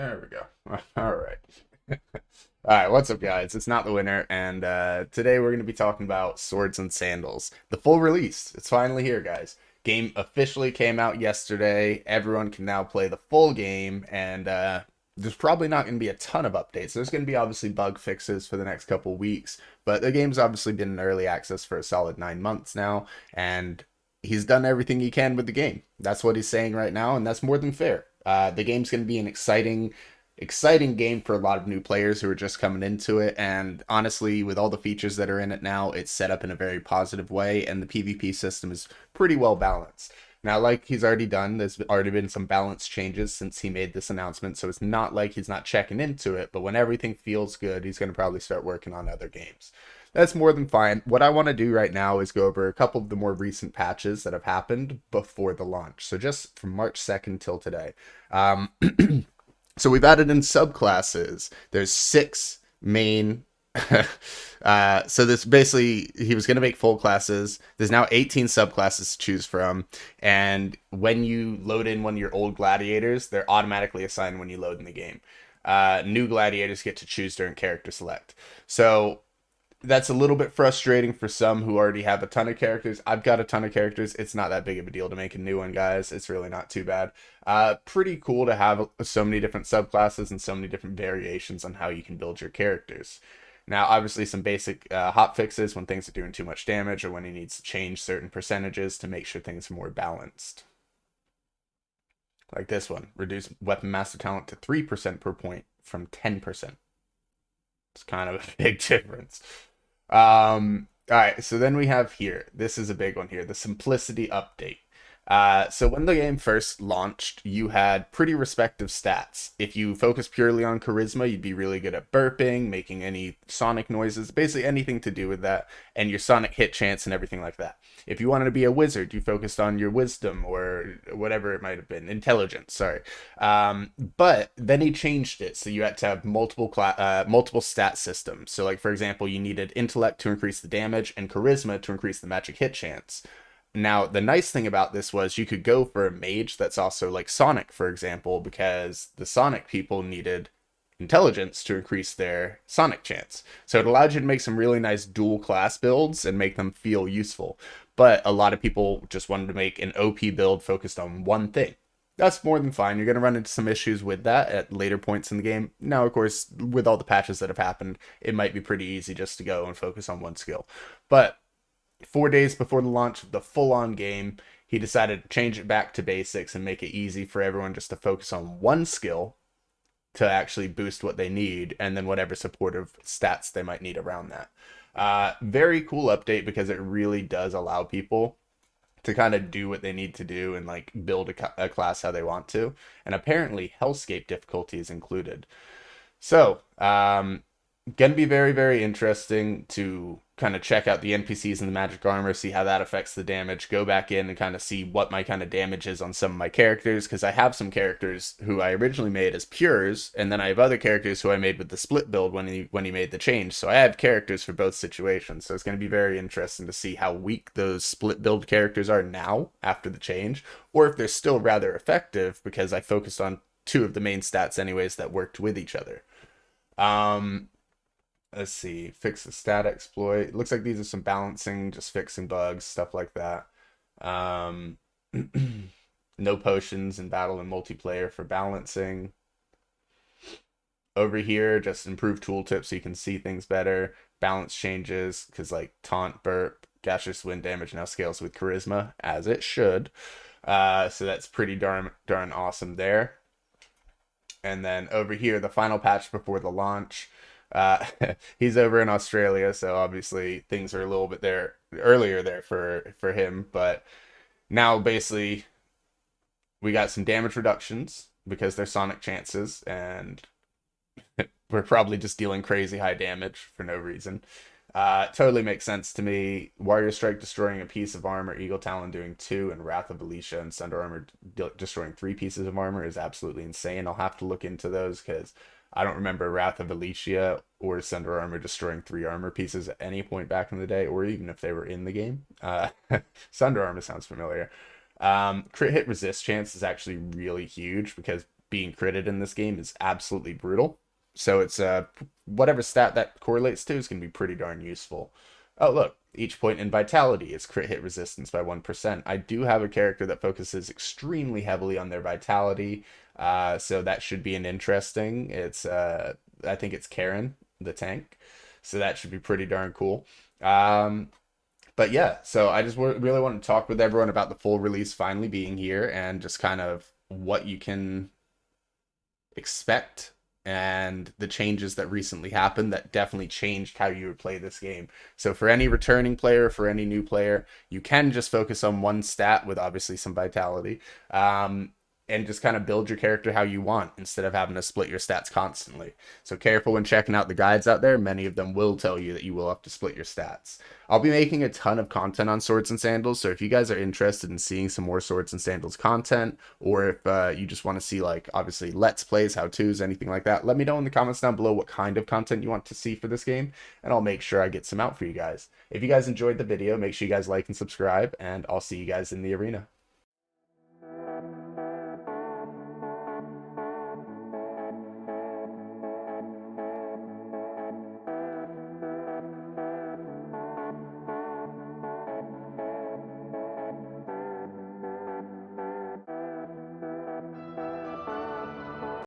There we go. All right. All right, what's up, guys? It's Not the Winner, and today we're going to be talking about Swords and Sandals. The full release. It's finally here, guys. Game officially came out yesterday. Everyone can now play the full game, and there's probably not going to be a ton of updates. There's going to be obviously bug fixes for the next couple weeks, but the game's obviously been in early access for a solid 9 months now, and he's done everything he can with the game. That's what he's saying right now, and that's more than fair. The game's going to be an exciting game for a lot of new players who are just coming into it. And honestly, with all the features that are in it now, it's set up in a very positive way, and the PvP system is pretty well balanced. Now, like he's already done, there's already been some balance changes since he made this announcement, so it's not like he's not checking into it, but when everything feels good, he's going to probably start working on other games. That's more than fine. What I want to do right now is go over a couple of the more recent patches that have happened before the launch. So just from March 2nd till today. So we've added in subclasses. There's 6 main. So this basically, he was going to make full classes. There's now 18 subclasses to choose from. And when you load in one of your old gladiators, they're automatically assigned when you load in the game. New gladiators get to choose during character select. So that's a little bit frustrating for some who already have a ton of characters. I've got a ton of characters. It's not that big of a deal to make a new one, guys. It's really not too bad. Pretty cool to have so many different subclasses and so many different variations on how you can build your characters. Now, obviously, some basic hot fixes when things are doing too much damage or when he needs to change certain percentages to make sure things are more balanced. Like this one, reduce weapon master talent to 3% per point from 10%. It's kind of a big difference. All right, so then we have here, this is a big one here, the simplicity update. So when the game first launched, you had pretty respective stats. If you focus purely on charisma, you'd be really good at burping, making any sonic noises, basically anything to do with that, and your sonic hit chance and everything like that. If you wanted to be a wizard, you focused on your wisdom or whatever it might have been, intelligence, sorry. But then he changed it, so you had to have multiple stat systems. So like, for example, you needed intellect to increase the damage and charisma to increase the magic hit chance. Now, the nice thing about this was you could go for a mage that's also like Sonic, for example, because the Sonic people needed intelligence to increase their Sonic chance. So it allowed you to make some really nice dual class builds and make them feel useful. But a lot of people just wanted to make an OP build focused on one thing. That's more than fine. You're going to run into some issues with that at later points in the game. Now, of course, with all the patches that have happened, it might be pretty easy just to go and focus on one skill. But 4 days before the launch of the full-on game, he decided to change it back to basics and make it easy for everyone just to focus on one skill to actually boost what they need, and then whatever supportive stats they might need around that. Very cool update because it really does allow people to kind of do what they need to do and like build a class how they want to. And apparently Hellscape difficulty is included. So, gonna be very, very interesting to kind of check out the NPCs and the magic armor, see how that affects the damage, go back in and kind of see what my kind of damage is on some of my characters, because I have some characters who I originally made as pures, and then I have other characters who I made with the split build when he made the change. So I have characters for both situations. So it's going to be very interesting to see how weak those split build characters are now after the change, or if they're still rather effective because I focused on two of the main stats anyways that worked with each other. Let's see, fix the stat exploit. It looks like these are some balancing, just fixing bugs, stuff like that. Um, no potions in battle and multiplayer for balancing. Over here, just improve tooltip so you can see things better. Balance changes, because like taunt, burp, gaseous wind damage now scales with charisma, as it should. So that's pretty darn awesome there. And then over here, the final patch before the launch. Uh, he's over in Australia, so obviously things are a little bit there earlier there for him. But now basically we got some damage reductions because they're Sonic chances, and we're probably just dealing crazy high damage for no reason. Totally makes sense to me. Warrior Strike destroying a piece of armor, Eagle Talon doing 2, and Wrath of Alicia and Thunder Armor destroying 3 pieces of armor is absolutely insane. I'll have to look into those because I don't remember Wrath of Alicia or Thunder Armor destroying 3 armor pieces at any point back in the day, or even if they were in the game. Thunder Armor sounds familiar. Crit hit resist chance is actually really huge because being critted in this game is absolutely brutal. So it's whatever stat that correlates to is going to be pretty darn useful. Oh, look, each point in vitality is crit hit resistance by 1%. I do have a character that focuses extremely heavily on their vitality, so that should be an interesting. It's I think it's Karen, the tank, so that should be pretty darn cool. But yeah, so I just really want to talk with everyone about the full release finally being here and just kind of what you can expect and the changes that recently happened that definitely changed how you would play this game. So for any returning player, for any new player, you can just focus on one stat with obviously some vitality, and just kind of build your character how you want instead of having to split your stats constantly. So careful when checking out the guides out there. Many of them will tell you that you will have to split your stats. I'll be making a ton of content on Swords and Sandals, so if you guys are interested in seeing some more Swords and Sandals content, or if you just want to see, like, obviously Let's Plays, how-tos, anything like that, let me know in the comments down below what kind of content you want to see for this game, and I'll make sure I get some out for you guys. If you guys enjoyed the video, make sure you guys like and subscribe, and I'll see you guys in the arena.